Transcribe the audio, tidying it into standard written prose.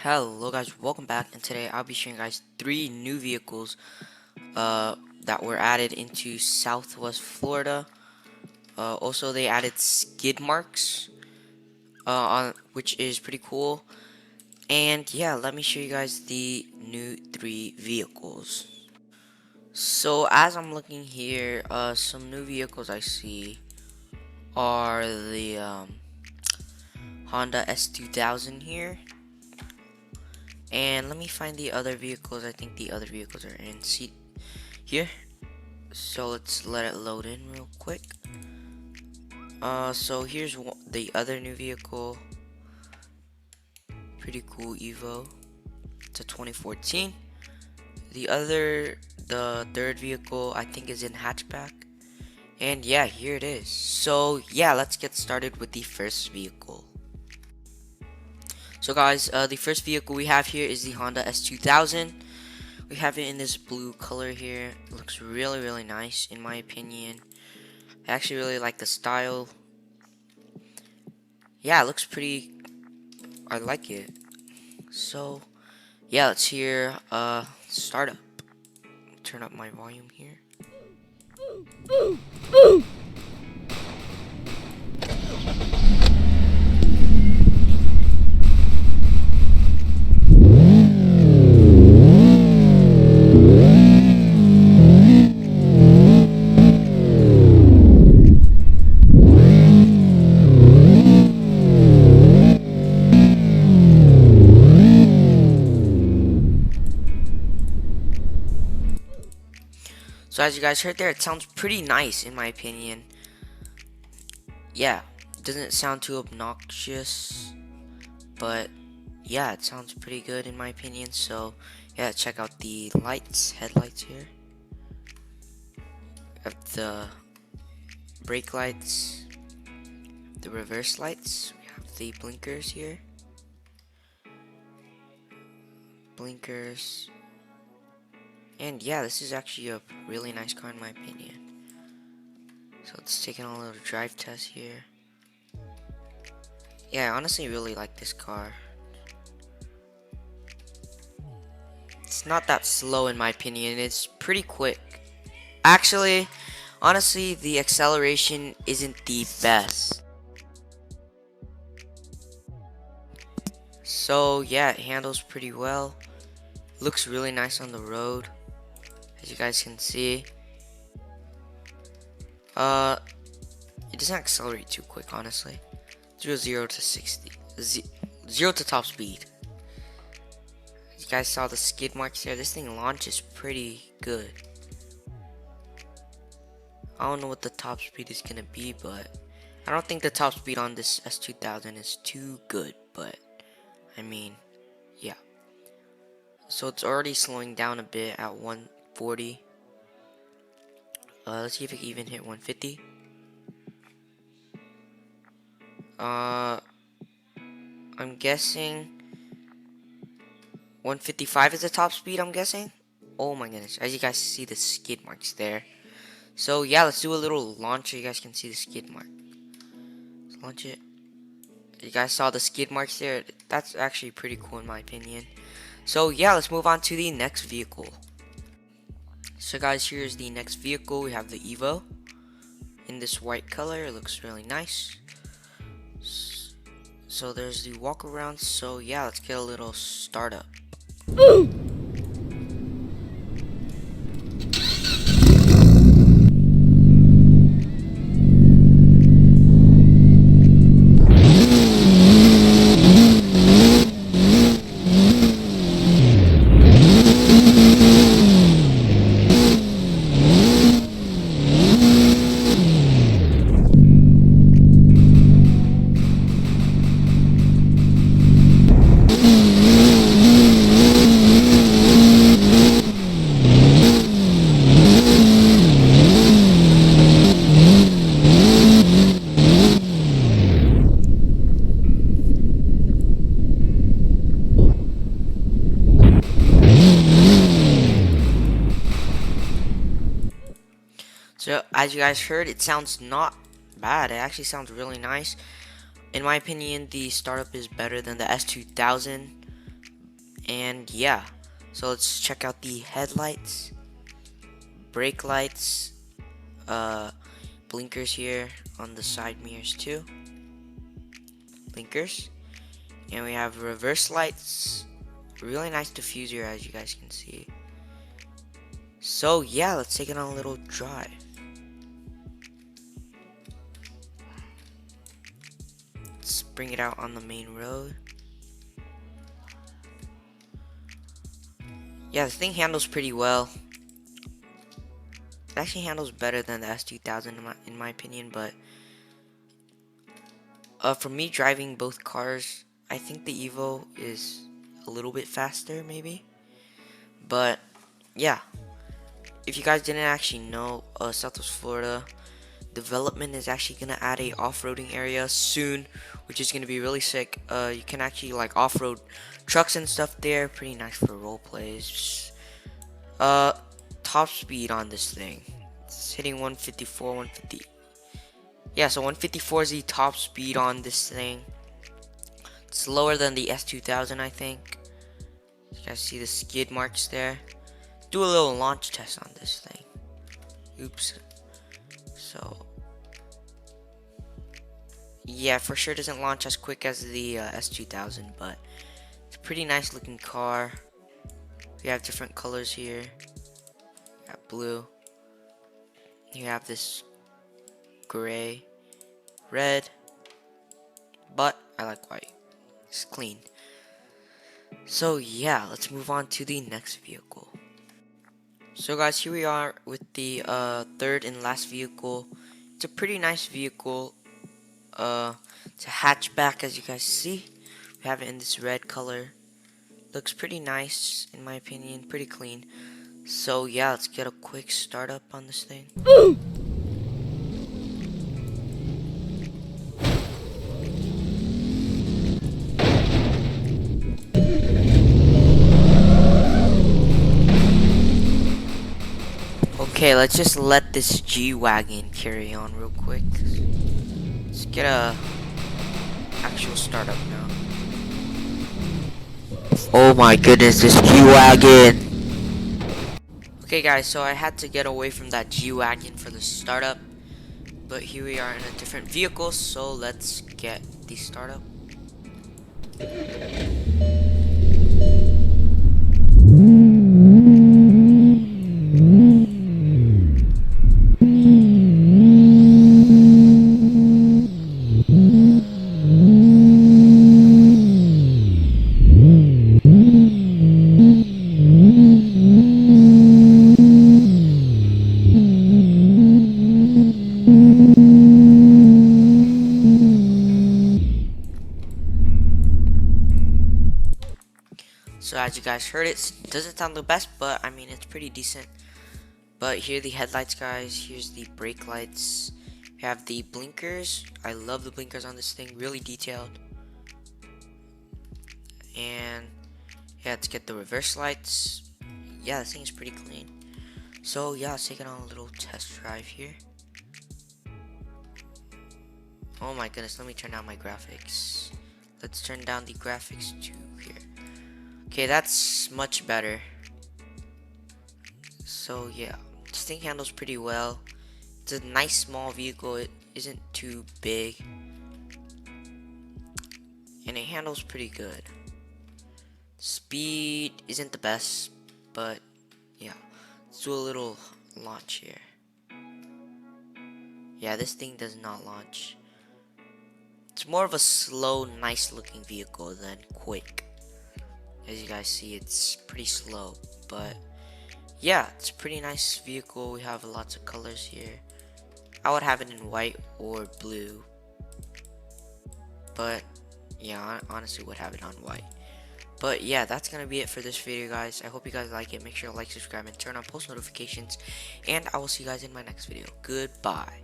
Hello guys, welcome back, and today I'll be showing you guys three new vehicles that were added into Southwest Florida. Also they added skid marks on which is pretty cool. And yeah, let me show you guys the new three vehicles. So as I'm looking here, some new vehicles I see are the Honda S2000 here. And let me find the other vehicles. I think the other vehicles are in seat here. So let's let it load in real quick. So here's the other new vehicle. Pretty cool Evo. It's a 2014. The third vehicle I think is in hatchback. And yeah, here it is. So yeah, let's get started with the first vehicle. So guys, the first vehicle we have here is the Honda S2000. We have it in this blue color here. It looks really nice in my opinion. I actually really like the style. Yeah, it looks pretty. I like it. So yeah, let's hear startup. Turn up my volume here. So as you guys heard there, it sounds pretty nice in my opinion. Yeah, doesn't sound too obnoxious, but yeah, it sounds pretty good in my opinion. So yeah, check out the headlights here. Have the brake lights, the reverse lights. We have the blinkers here. Blinkers. And yeah, this is actually a really nice car in my opinion. So let's take a little drive test here. Yeah, I honestly really like this car. It's not that slow in my opinion. It's pretty quick. Actually, honestly, the acceleration isn't the best. So yeah, it handles pretty well. Looks really nice on the road, as you guys can see. It doesn't accelerate too quick, honestly. 0 to 60. 0 to top speed. You guys saw the skid marks there. This thing launches pretty good. I don't know what the top speed is gonna be, but I don't think the top speed on this S2000 is too good, but I mean, yeah. So it's already slowing down a bit at 140. Let's see if it can even hit 150. I'm guessing 155 is the top speed, I'm guessing. Oh my goodness, as you guys see the skid marks there. So yeah, let's do a little launch so you guys can see the skid mark. Let's launch it. You guys saw the skid marks there. That's actually pretty cool in my opinion. So yeah, let's move on to the next vehicle. So guys, here's the next vehicle. We have the Evo in this white color. It looks really nice. So there's the walk around. So yeah, let's get a little startup. So as you guys heard, it sounds not bad. It actually sounds really nice. In my opinion, the startup is better than the S2000, And yeah, so let's check out the headlights, brake lights, uh, blinkers here on the side mirrors too, blinkers, and we have reverse lights, really nice diffuser as you guys can see. So yeah, let's take it on a little drive. Let's bring it out on the main road. Yeah, the thing handles pretty well. It actually handles better than the S2000 in my opinion, but for me driving both cars, I think the Evo is a little bit faster maybe. But yeah, if you guys didn't actually know, Southwest Florida development is actually gonna add a off-roading area soon, which is gonna be really sick. You can actually like off-road trucks and stuff there. Pretty nice for role plays. Top speed on this thing, it's hitting 154, 150. Yeah, so 154 is the top speed on this thing. It's lower than the S2000, I think. You guys see the skid marks there. Do a little launch test on this thing. Oops. So yeah, for sure doesn't launch as quick as the S2000, but it's a pretty nice looking car. We have different colors here. You got blue. You have this gray, red, but I like white. It's clean. So yeah, let's move on to the next vehicle. So guys, here we are with the third and last vehicle. It's a pretty nice vehicle. It's a hatchback, as you guys see. We have it in this red color. Looks pretty nice in my opinion, pretty clean. So yeah, let's get a quick startup on this thing. Okay, let's just let this G-Wagon carry on real quick. Let's get a actual startup now. Oh my goodness, this G-Wagon! Okay guys, so I had to get away from that G-Wagon for the startup. But here we are in a different vehicle, so let's get the startup. So as you guys heard, it doesn't sound the best, but I mean it's pretty decent. But here are the headlights, guys. Here's the brake lights. We have the blinkers. I love the blinkers on this thing, really detailed. And yeah, let's get the reverse lights. Yeah, this thing is pretty clean. So yeah, let's take it on a little test drive here. Oh my goodness, let me turn down my graphics. Let's turn down the graphics to here. Okay, that's much better. So yeah, this thing handles pretty well. It's a nice small vehicle. It isn't too big. And it handles pretty good. Speed isn't the best, but yeah. Let's do a little launch here. Yeah, this thing does not launch. It's more of a slow, nice looking vehicle than quick. As you guys see, it's pretty slow, but yeah, it's a pretty nice vehicle. We have lots of colors here. I would have it in white or blue, but yeah, I honestly would have it on white. But yeah, that's gonna be it for this video, guys. I hope you guys like it. Make sure to like, subscribe, and turn on post notifications, and I will see you guys in my next video. Goodbye.